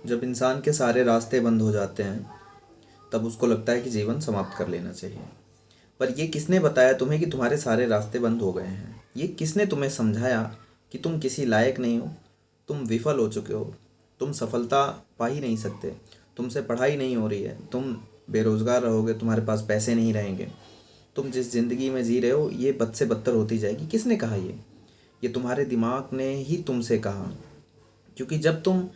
जब इंसान के सारे रास्ते बंद हो जाते हैं तब उसको लगता है कि जीवन समाप्त कर लेना चाहिए। पर ये किसने बताया तुम्हें कि तुम्हारे सारे रास्ते बंद हो गए हैं? ये किसने तुम्हें समझाया कि तुम किसी लायक नहीं हो? तुम विफल हो चुके हो। तुम सफलता पा ही नहीं सकते। तुमसे पढ़ाई नहीं हो रही है। तुम बेरोज़गार रहोगे, तुम्हारे पास पैसे नहीं रहेंगे। तुम जिस ज़िंदगी में जी रहे हो ये बद से बदतर होती जाएगी। किसने कहा ये तुम्हारे दिमाग ने ही तुमसे कहा। क्योंकि जब तुम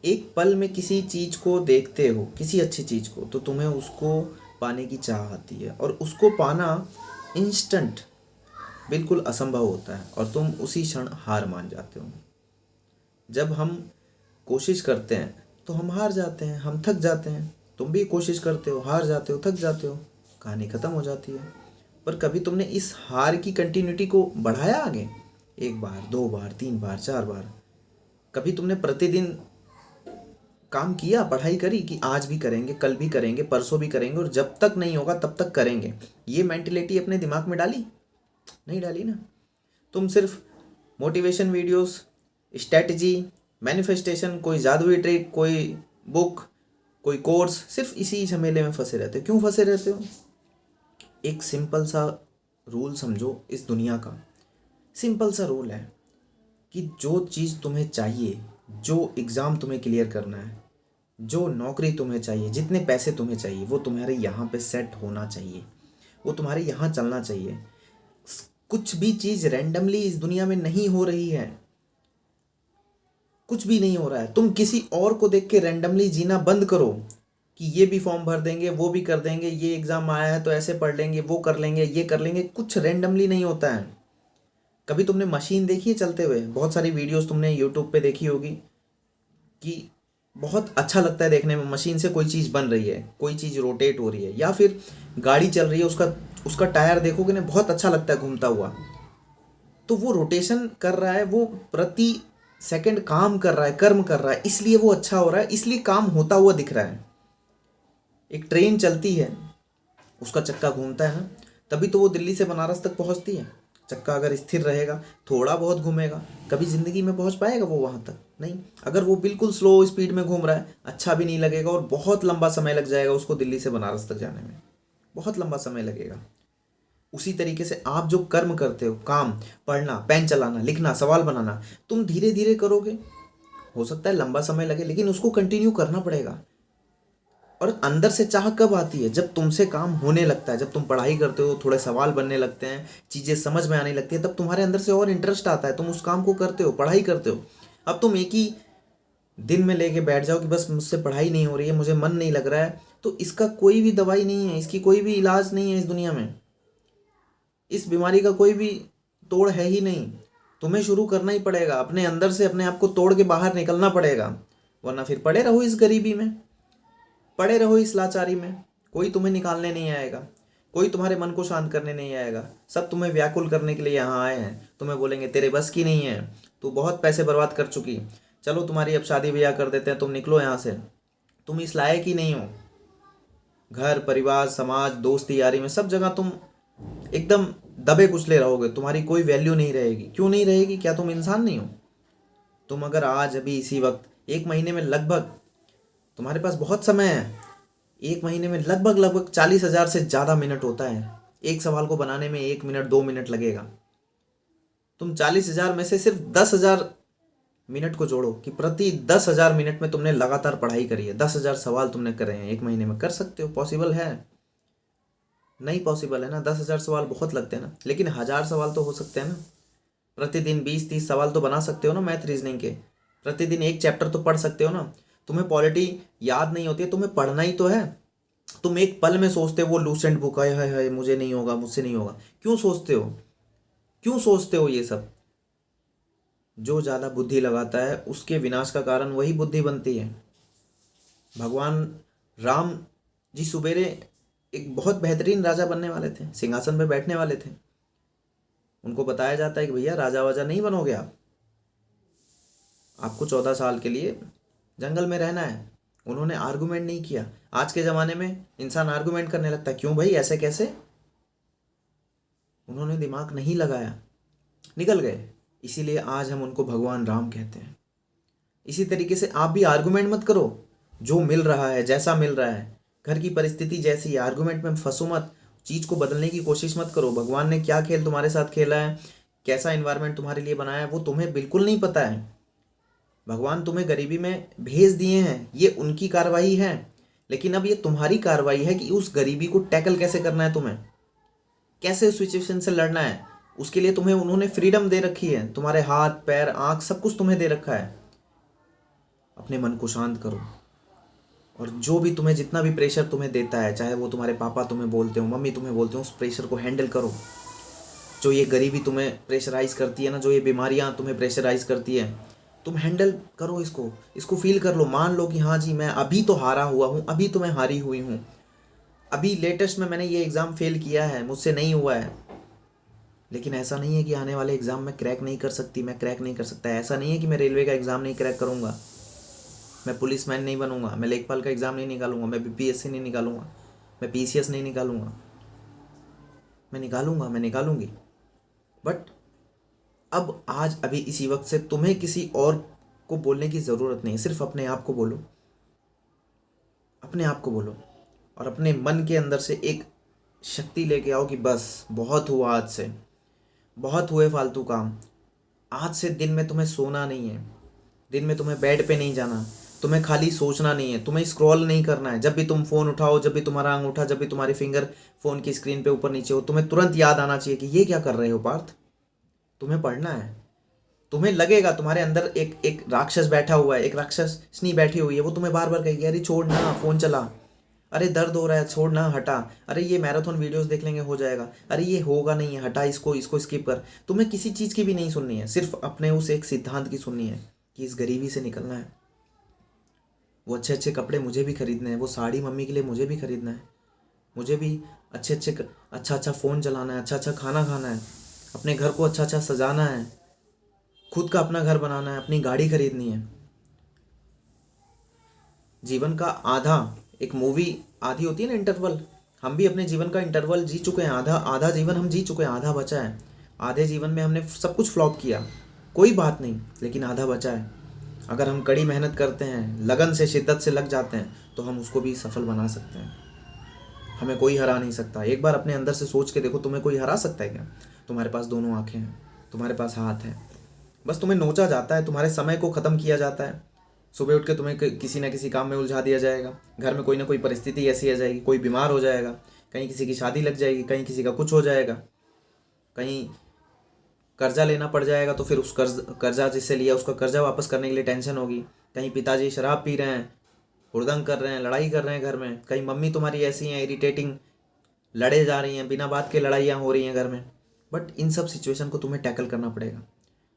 एक पल में किसी चीज़ को देखते हो, किसी अच्छी चीज़ को, तो तुम्हें उसको पाने की चाह आती है और उसको पाना इंस्टेंट बिल्कुल असंभव होता है और तुम उसी क्षण हार मान जाते हो। जब हम कोशिश करते हैं तो हम हार जाते हैं, हम थक जाते हैं। तुम भी कोशिश करते हो, हार जाते हो, थक जाते हो, कहानी ख़त्म हो जाती है। पर कभी तुमने इस हार की कंटिन्यूटी को बढ़ाया आगे? एक बार, दो बार, तीन बार, चार बार? कभी तुमने प्रतिदिन काम किया, पढ़ाई करी कि आज भी करेंगे, कल भी करेंगे, परसों भी करेंगे और जब तक नहीं होगा तब तक करेंगे? ये मेंटेलिटी अपने दिमाग में डाली? नहीं डाली ना। तुम सिर्फ मोटिवेशन वीडियोस, स्ट्रेटजी, मैनिफेस्टेशन, कोई जादुई ट्रिक, कोई बुक, कोई कोर्स, सिर्फ इसी झमेले में फंसे रहते हो। क्यों फंसे रहते हो? एक सिंपल सा रूल समझो इस दुनिया का। सिंपल सा रूल है कि जो चीज़ तुम्हें चाहिए, जो एग्ज़ाम तुम्हें क्लियर करना है, जो नौकरी तुम्हें चाहिए, जितने पैसे तुम्हें चाहिए, वो तुम्हारे यहाँ पे सेट होना चाहिए, वो तुम्हारे यहाँ चलना चाहिए। कुछ भी चीज़ रैंडमली इस दुनिया में नहीं हो रही है। कुछ भी नहीं हो रहा है। तुम किसी और को देख के रैंडमली जीना बंद करो कि ये भी फॉर्म भर देंगे, वो भी कर देंगे, ये एग्ज़ाम आया है तो ऐसे पढ़ लेंगे, वो कर लेंगे, ये कर लेंगे। कुछ रैंडमली नहीं होता है। कभी तुमने मशीन देखी है चलते हुए? बहुत सारी वीडियोस तुमने यूट्यूब पे देखी होगी कि बहुत अच्छा लगता है देखने में। मशीन से कोई चीज़ बन रही है, कोई चीज़ रोटेट हो रही है, या फिर गाड़ी चल रही है, उसका उसका टायर देखोगे ना, बहुत अच्छा लगता है घूमता हुआ। तो वो रोटेशन कर रहा है, वो प्रति सेकंड काम कर रहा है, कर्म कर रहा है, इसलिए वो अच्छा हो रहा है, इसलिए काम होता हुआ दिख रहा है। एक ट्रेन चलती है, उसका चक्का घूमता है ना, तभी तो वो दिल्ली से बनारस तक पहुंचती है। चक्का अगर स्थिर रहेगा, थोड़ा बहुत घूमेगा, कभी ज़िंदगी में पहुंच पाएगा वो वहां तक? नहीं। अगर वो बिल्कुल स्लो स्पीड में घूम रहा है, अच्छा भी नहीं लगेगा और बहुत लंबा समय लग जाएगा उसको दिल्ली से बनारस तक जाने में। बहुत लंबा समय लगेगा। उसी तरीके से आप जो कर्म करते हो, काम, पढ़ना, पेन चलाना, लिखना, सवाल बनाना, तुम धीरे धीरे करोगे। हो सकता है लंबा समय लगे, लेकिन उसको कंटिन्यू करना पड़ेगा। और अंदर से चाह कब आती है? जब तुमसे काम होने लगता है, जब तुम पढ़ाई करते हो, थोड़े सवाल बनने लगते हैं, चीज़ें समझ में आने लगती है, तब तुम्हारे अंदर से और इंटरेस्ट आता है, तुम उस काम को करते हो, पढ़ाई करते हो। अब तुम एक ही दिन में लेके बैठ जाओ कि बस मुझसे पढ़ाई नहीं हो रही है, मुझे मन नहीं लग रहा है, तो इसका कोई भी दवाई नहीं है, इसकी कोई भी इलाज नहीं है इस दुनिया में। इस बीमारी का कोई भी तोड़ है ही नहीं। तुम्हें शुरू करना ही पड़ेगा, अपने अंदर से अपने आप को तोड़ के बाहर निकलना पड़ेगा। वरना फिर पड़े रहो इस गरीबी में, पड़े रहो इस लाचारी में। कोई तुम्हें निकालने नहीं आएगा, कोई तुम्हारे मन को शांत करने नहीं आएगा। सब तुम्हें व्याकुल करने के लिए यहाँ आए हैं। तुम्हें बोलेंगे तेरे बस की नहीं है, तू बहुत पैसे बर्बाद कर चुकी, चलो तुम्हारी अब शादी ब्याह कर देते हैं, तुम निकलो यहाँ से, तुम इस लायक ही नहीं हो। घर परिवार समाज दोस्ती यारी में सब जगह तुम एकदम दबे कुचले रहोगे, तुम्हारी कोई वैल्यू नहीं रहेगी। क्यों नहीं रहेगी? क्या तुम इंसान नहीं हो? तुम अगर आज अभी इसी वक्त एक महीने में लगभग, तुम्हारे पास बहुत समय है, एक महीने में लगभग लगभग 40,000 से ज़्यादा मिनट होता है। एक सवाल को बनाने में 1 मिनट 2 मिनट लगेगा। तुम 40,000 में से सिर्फ 10,000 मिनट को जोड़ो कि प्रति 10,000 मिनट में तुमने लगातार पढ़ाई करी है, 10,000 सवाल तुमने करे हैं एक महीने में। कर सकते हो? पॉसिबल है? नहीं पॉसिबल है ना। 10,000 सवाल बहुत लगते हैं ना, लेकिन 1,000 सवाल तो हो सकते हैं ना। प्रतिदिन 20-30 सवाल तो बना सकते हो ना मैथ रीजनिंग के। प्रतिदिन एक चैप्टर तो पढ़ सकते हो ना। तुम्हें पॉलिटी याद नहीं होती है, तुम्हें पढ़ना ही तो है। तुम एक पल में सोचते हो वो लूसेंट बुक है मुझे नहीं होगा, मुझसे नहीं होगा। क्यों सोचते हो? क्यों सोचते हो ये सब? जो ज़्यादा बुद्धि लगाता है उसके विनाश का कारण वही बुद्धि बनती है। भगवान राम जी सुबेरे एक बहुत बेहतरीन राजा बनने वाले थे, सिंहासन पे बैठने वाले थे। उनको बताया जाता है कि भैया राजा वाजा नहीं बनोगे आप, आपको 14 साल के लिए जंगल में रहना है। उन्होंने आर्गुमेंट नहीं किया। आज के ज़माने में इंसान आर्गुमेंट करने लगता है, क्यों भाई ऐसे कैसे? उन्होंने दिमाग नहीं लगाया, निकल गए। इसीलिए आज हम उनको भगवान राम कहते हैं। इसी तरीके से आप भी आर्गुमेंट मत करो, जो मिल रहा है जैसा मिल रहा है, घर की परिस्थिति जैसी है, आर्गुमेंट में फंसो मत, चीज़ को बदलने की कोशिश मत करो। भगवान ने क्या खेल तुम्हारे साथ खेला है, कैसा इन्वायरमेंट तुम्हारे लिए बनाया है, वो तुम्हें बिल्कुल नहीं पता है। भगवान तुम्हें गरीबी में भेज दिए हैं, ये उनकी कार्रवाई है, लेकिन अब ये तुम्हारी कार्रवाई है कि उस गरीबी को टैकल कैसे करना है, तुम्हें कैसे उस सिचुएशन से लड़ना है। उसके लिए तुम्हें उन्होंने फ्रीडम दे रखी है, तुम्हारे हाथ पैर आँख सब कुछ तुम्हें दे रखा है। अपने मन को शांत करो, और जो भी तुम्हें जितना भी प्रेशर तुम्हें देता है, चाहे वो तुम्हारे पापा तुम्हें बोलते हो, मम्मी तुम्हें बोलते हो, उस प्रेशर को हैंडल करो। जो ये गरीबी तुम्हें प्रेशराइज करती है ना, जो ये बीमारियां तुम्हें प्रेशराइज करती है, तुम हैंडल करो इसको फील कर लो। मान लो कि हाँ जी, मैं अभी तो हारा हुआ हूँ, अभी तो मैं हारी हुई हूँ, अभी लेटेस्ट में मैंने ये एग्ज़ाम फेल किया है, मुझसे नहीं हुआ है, लेकिन ऐसा नहीं है कि आने वाले एग्ज़ाम में क्रैक नहीं कर सकती, मैं क्रैक नहीं कर सकता। ऐसा नहीं है कि मैं रेलवे का एग्ज़ाम नहीं क्रैक करूँगा, मैं पुलिसमैन नहीं बनूंगा, मैं लेखपाल का एग्ज़ाम नहीं निकालूंगा, मैं बीपीएससी नहीं निकालूंगा, मैं पीसीएस नहीं निकालूंगा, मैं निकालूंगी। बट अब आज अभी इसी वक्त से तुम्हें किसी और को बोलने की ज़रूरत नहीं है, सिर्फ अपने आप को बोलो, अपने आप को बोलो, और अपने मन के अंदर से एक शक्ति लेके आओ कि बस बहुत हुआ, आज से बहुत हुए फालतू काम। आज से दिन में तुम्हें सोना नहीं है, दिन में तुम्हें बेड पे नहीं जाना, तुम्हें खाली सोचना नहीं है, तुम्हें स्क्रॉल नहीं करना है। जब भी तुम फ़ोन उठाओ, जब भी तुम्हारा अंगूठा, जब भी तुम्हारी फिंगर फ़ोन की स्क्रीन पे ऊपर नीचे हो, तुम्हें तुरंत याद आना चाहिए कि ये क्या कर रहे हो पार्थ, तुम्हें पढ़ना है। तुम्हें लगेगा तुम्हारे अंदर एक राक्षस बैठा हुआ है, एक राक्षसनी बैठी हुई है, वो तुम्हें बार बार कहेगी अरे छोड़ ना फ़ोन चला, अरे दर्द हो रहा है छोड़ ना हटा, अरे ये मैराथन वीडियोस देख लेंगे हो जाएगा, अरे ये होगा नहीं है हटा, इसको स्किप कर। तुम्हें किसी चीज़ की भी नहीं सुननी है, सिर्फ अपने उस एक सिद्धांत की सुननी है कि इस गरीबी से निकलना है। वो अच्छे अच्छे कपड़े मुझे भी खरीदने हैं, वो साड़ी मम्मी के लिए मुझे भी खरीदना है, मुझे भी अच्छा अच्छा फ़ोन चलाना है, अच्छा अच्छा खाना खाना है, अपने घर को अच्छा अच्छा सजाना है, खुद का अपना घर बनाना है, अपनी गाड़ी खरीदनी है। जीवन का आधा, एक मूवी आधी होती है ना इंटरवल, हम भी अपने जीवन का इंटरवल जी चुके हैं, आधा आधा जीवन हम जी चुके हैं, आधा बचा है। आधे जीवन में हमने सब कुछ फ्लॉप किया, कोई बात नहीं, लेकिन आधा बचा है। अगर हम कड़ी मेहनत करते हैं, लगन से शिद्दत से लग जाते हैं, तो हम उसको भी सफल बना सकते हैं। हमें कोई हरा नहीं सकता। एक बार अपने अंदर से सोच के देखो, तुम्हें कोई हरा सकता है क्या? तुम्हारे पास दोनों आंखें हैं, तुम्हारे पास हाथ है, बस तुम्हें नोचा जाता है, तुम्हारे समय को ख़त्म किया जाता है। सुबह उठ के तुम्हें किसी ना किसी काम में उलझा दिया जाएगा, घर में कोई ना कोई परिस्थिति ऐसी आ जाएगी, कोई बीमार हो जाएगा, कहीं किसी की शादी लग जाएगी, कहीं किसी का कुछ हो जाएगा, कहीं कर्जा लेना पड़ जाएगा, तो फिर उस कर्जा जिससे लिया उसका कर्जा वापस करने के लिए टेंशन होगी। कहीं पिताजी शराब पी रहे हैं, हुड़दंग कर रहे हैं, लड़ाई कर रहे हैं घर में, कहीं मम्मी तुम्हारी ऐसी हैं इरिटेटिंग, लड़े जा रही हैं, बिना बात के लड़ाइयाँ हो रही हैं घर में। बट इन सब सिचुएशन को तुम्हें टैकल करना पड़ेगा।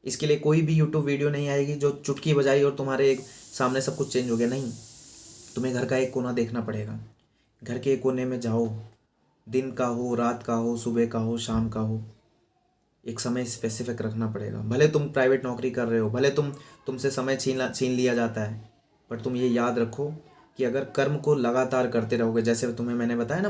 इसके लिए कोई भी यूट्यूब वीडियो नहीं आएगी जो चुटकी बजाई और तुम्हारे सामने सब कुछ चेंज हो गया, नहीं। तुम्हें घर का एक कोना देखना पड़ेगा, घर के एक कोने में जाओ, दिन का हो, रात का हो, सुबह का हो, शाम का हो, एक समय स्पेसिफिक रखना पड़ेगा। भले तुम प्राइवेट नौकरी कर रहे हो, भले तुमसे समय छीन लिया जाता है, पर तुम ये याद रखो कि अगर कर्म को लगातार करते रहोगे, जैसे तुम्हें मैंने बताया ना,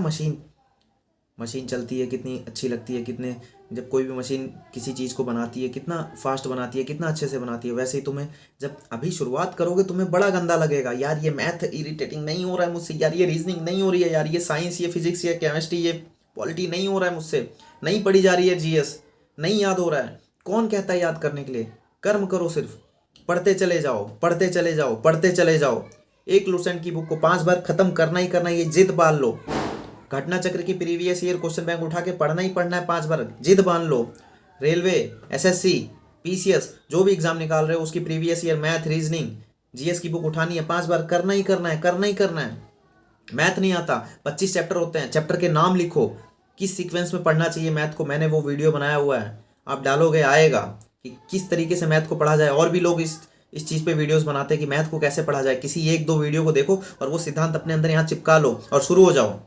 मशीन चलती है कितनी अच्छी लगती है, कितने, जब कोई भी मशीन किसी चीज़ को बनाती है कितना फास्ट बनाती है, कितना अच्छे से बनाती है, वैसे ही तुम्हें जब अभी शुरुआत करोगे तुम्हें बड़ा गंदा लगेगा, यार ये मैथ इरिटेटिंग नहीं हो रहा है मुझसे, यार ये रीजनिंग नहीं हो रही है, यार ये साइंस, ये फिजिक्स, ये केमिस्ट्री, ये पॉलिटी नहीं हो रहा है मुझसे, नहीं पढ़ी जा रही है जीएस, नहीं याद हो रहा है। कौन कहता है याद करने के लिए? कर्म करो, सिर्फ पढ़ते चले जाओ, पढ़ते चले जाओ, पढ़ते चले जाओ। एक लुसेंट की बुक को 5 बार खत्म करना ही करना, ये जिद बांध लो। घटना चक्र की प्रीवियस ईयर क्वेश्चन बैंक उठा के पढ़ना ही पढ़ना है 5 बार, जिद बांध लो। रेलवे, एसएससी, पीसीएस, जो भी एग्जाम निकाल रहे हो उसकी previous year math, reasoning, GS की बुक उठानी है 5 बार, करना ही करना है, करना ही करना है। मैथ नहीं आता, 25 चैप्टर होते हैं, चैप्टर के नाम लिखो, किस सीक्वेंस में पढ़ना चाहिए मैथ को, मैंने वो वीडियो बनाया हुआ है, आप डालोगे आएगा कि किस तरीके से मैथ को पढ़ा जाए। और भी लोग इस चीज़ पे वीडियोस बनाते हैं कि मैथ को कैसे पढ़ा जाए। किसी 1-2 वीडियो को देखो और वो सिद्धांत अपने अंदर यहाँ चिपका लो और शुरू हो जाओ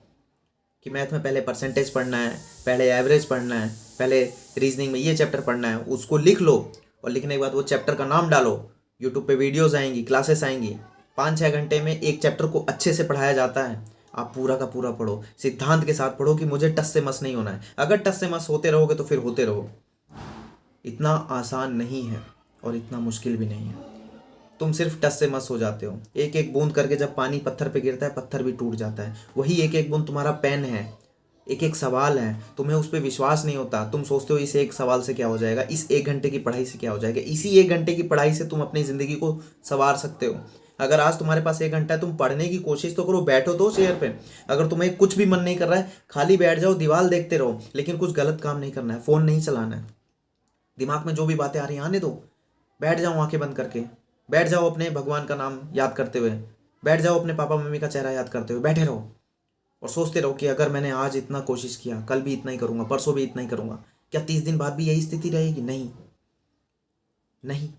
कि मैथ में पहले परसेंटेज पढ़ना है, पहले एवरेज पढ़ना है, पहले रीजनिंग में ये चैप्टर पढ़ना है, उसको लिख लो और लिखने के बाद वो चैप्टर का नाम डालो। यूट्यूब पे वीडियोस आएंगी, क्लासेस आएंगी, 5-6 घंटे में एक चैप्टर को अच्छे से पढ़ाया जाता है। आप पूरा का पूरा पढ़ो, सिद्धांत के साथ पढ़ो कि मुझे टस से मस नहीं होना है। अगर टस से मस होते रहोगे तो फिर होते रहो। इतना आसान नहीं है और इतना मुश्किल भी नहीं है। तुम सिर्फ टस से मस हो जाते हो। एक एक बूंद करके जब पानी पत्थर पे गिरता है, पत्थर भी टूट जाता है। वही एक एक बूंद तुम्हारा पेन है, एक एक सवाल है, तुम्हें उस पर विश्वास नहीं होता। तुम सोचते हो इस एक सवाल से क्या हो जाएगा, इस 1 घंटे की पढ़ाई से क्या हो जाएगा। इसी 1 घंटे की पढ़ाई से तुम अपनी ज़िंदगी को संवार सकते हो। अगर आज तुम्हारे पास 1 घंटा है, तुम पढ़ने की कोशिश तो करो, बैठो तो चेयर पे। अगर तुम्हें कुछ भी मन नहीं कर रहा है, खाली बैठ जाओ, दीवार देखते रहो, लेकिन कुछ गलत काम नहीं करना है, फ़ोन नहीं चलाना है। दिमाग में जो भी बातें आ रही हैं आने दो, बैठ जाओ आंखें बंद करके, बैठ जाओ अपने भगवान का नाम याद करते हुए, बैठ जाओ अपने पापा मम्मी का चेहरा याद करते हुए, बैठे रहो और सोचते रहो कि अगर मैंने आज इतना कोशिश किया, कल भी इतना ही करूँगा, परसों भी इतना ही करूँगा। क्या 30 दिन बाद भी यही स्थिति रहेगी? नहीं, नहीं।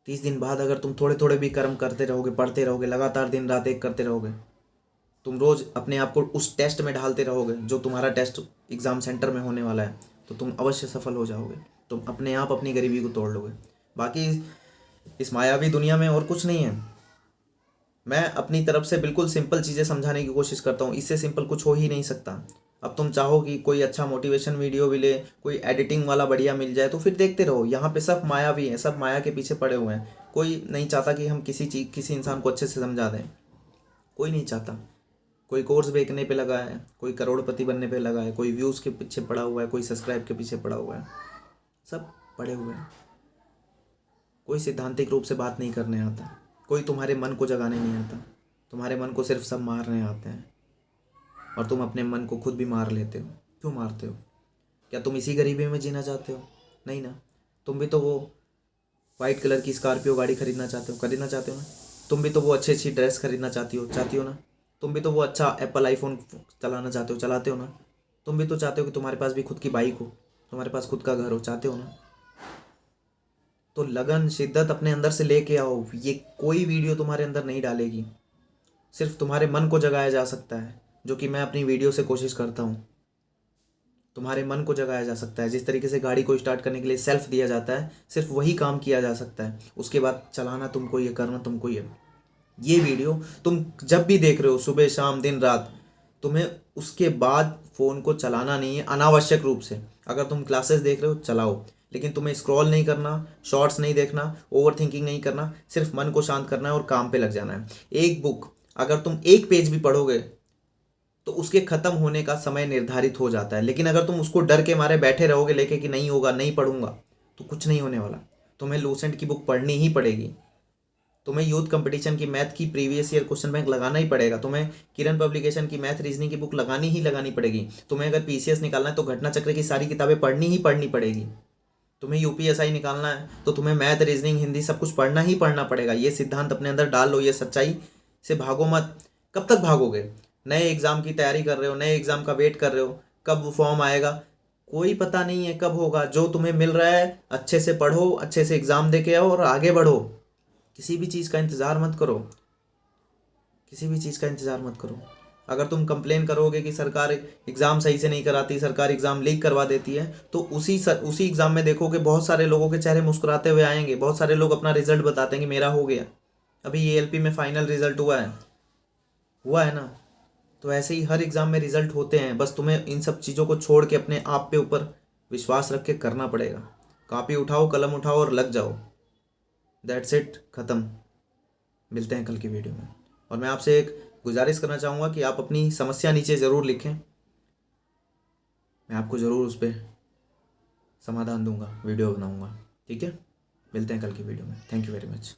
30 दिन बाद अगर तुम थोड़े थोड़े भी कर्म करते रहोगे, पढ़ते रहोगे, लगातार दिन रात एक करते रहोगे, तुम रोज़ अपने आप को उस टेस्ट में ढालते रहोगे जो तुम्हारा टेस्ट एग्ज़ाम सेंटर में होने वाला है, तो तुम अवश्य सफल हो जाओगे। तुम अपने आप अपनी गरीबी को तोड़ लोगे। बाकी इस मायावी दुनिया में और कुछ नहीं है। मैं अपनी तरफ से बिल्कुल सिंपल चीज़ें समझाने की कोशिश करता हूँ, इससे सिंपल कुछ हो ही नहीं सकता। अब तुम चाहो कि कोई अच्छा मोटिवेशन वीडियो मिले, कोई एडिटिंग वाला बढ़िया मिल जाए, तो फिर देखते रहो। यहाँ पे सब मायावी हैं, सब माया के पीछे पड़े हुए हैं। कोई नहीं चाहता कि हम किसी इंसान को अच्छे से समझा दें, कोई नहीं चाहता। कोई कोर्स बेचने पे लगा है, कोई करोड़पति बनने पे लगा है, कोई व्यूज़ के पीछे पड़ा हुआ है, कोई सब्सक्राइब के पीछे पड़ा हुआ है, सब पड़े हुए हैं। कोई सिद्धांतिक रूप से बात नहीं करने आता, कोई तुम्हारे मन को जगाने नहीं आता। तुम्हारे मन को सिर्फ सब मारने आते हैं और तुम अपने मन को खुद भी मार लेते हो। क्यों मारते हो? क्या तुम इसी गरीबी में जीना चाहते हो? नहीं ना। तुम भी तो वो वाइट कलर की स्कॉर्पियो गाड़ी खरीदना चाहते हो ना। तुम भी तो वो अच्छी अच्छी ड्रेस खरीदना चाहती हो ना। तुम भी तो वो अच्छा एप्पल आईफोन चलाना चलाते हो ना। तुम भी तो चाहते हो कि तुम्हारे पास भी खुद की बाइक हो, तुम्हारे पास खुद का घर हो, चाहते हो ना। तो लगन शिद्दत अपने अंदर से लेके आओ। ये कोई वीडियो तुम्हारे अंदर नहीं डालेगी, सिर्फ तुम्हारे मन को जगाया जा सकता है, जो कि मैं अपनी वीडियो से कोशिश करता हूँ। तुम्हारे मन को जगाया जा सकता है। जिस तरीके से गाड़ी को स्टार्ट करने के लिए सेल्फ दिया जाता है, सिर्फ वही काम किया जा सकता है। उसके बाद चलाना तुमको, ये करना तुमको। ये वीडियो तुम जब भी देख रहे हो, सुबह शाम दिन रात, तुम्हें उसके बाद फ़ोन को चलाना नहीं है अनावश्यक रूप से। अगर तुम क्लासेस देख रहे हो चलाओ, लेकिन तुम्हें स्क्रॉल नहीं करना, शॉर्ट्स नहीं देखना, ओवर थिंकिंग नहीं करना। सिर्फ मन को शांत करना है और काम पे लग जाना है। एक बुक अगर तुम एक पेज भी पढ़ोगे तो उसके ख़त्म होने का समय निर्धारित हो जाता है, लेकिन अगर तुम उसको डर के मारे बैठे रहोगे लेके कि नहीं होगा, नहीं पढ़ूंगा, तो कुछ नहीं होने वाला। तुम्हें लूसेंट की बुक पढ़नी ही पड़ेगी। तुम्हें यूथ कंपटीशन की मैथ की प्रीवियस ईयर क्वेश्चन बैंक लगाना ही पड़ेगा। तुम्हें किरण पब्लिकेशन की मैथ रीजनिंग की बुक लगानी पड़ेगी। तुम्हें अगर पीसीएस निकालना है तो घटना चक्र की सारी किताबें पढ़नी पड़ेगी। तुम्हें यूपीएसआई निकालना है तो तुम्हें मैथ रीजनिंग हिंदी सब कुछ पढ़ना पड़ेगा। ये सिद्धांत अपने अंदर डाल लो, ये सच्चाई से भागो मत। कब तक भागोगे? नए एग्ज़ाम की तैयारी कर रहे हो, नए एग्ज़ाम का वेट कर रहे हो, कब वो फॉर्म आएगा कोई पता नहीं है, कब होगा। जो तुम्हें मिल रहा है अच्छे से पढ़ो, अच्छे से एग्ज़ाम दे के आओ और आगे बढ़ो। किसी भी चीज़ का इंतज़ार मत करो, किसी भी चीज़ का इंतज़ार मत करो। अगर तुम कंप्लेन करोगे कि सरकार एग्ज़ाम सही से नहीं कराती, सरकार एग्ज़ाम लीक करवा देती है, तो उसी एग्ज़ाम में देखोगे बहुत सारे लोगों के चेहरे मुस्कुराते हुए आएंगे। बहुत सारे लोग अपना रिजल्ट बताते हैं कि मेरा हो गया। अभी ये एलपी में फाइनल रिजल्ट हुआ है ना। तो ऐसे ही हर एग्ज़ाम में रिजल्ट होते हैं। बस तुम्हें इन सब चीज़ों को छोड़ के अपने आप पे ऊपर विश्वास रख के करना पड़ेगा। कॉपी उठाओ, कलम उठाओ और लग जाओ। दैट्स इट, ख़त्म। मिलते हैं कल की वीडियो में। और मैं आपसे एक गुजारिश करना चाहूँगा कि आप अपनी समस्या नीचे ज़रूर लिखें, मैं आपको ज़रूर उस पर समाधान दूंगा, वीडियो बनाऊंगा। ठीक है, मिलते हैं कल की वीडियो में। Thank you very much.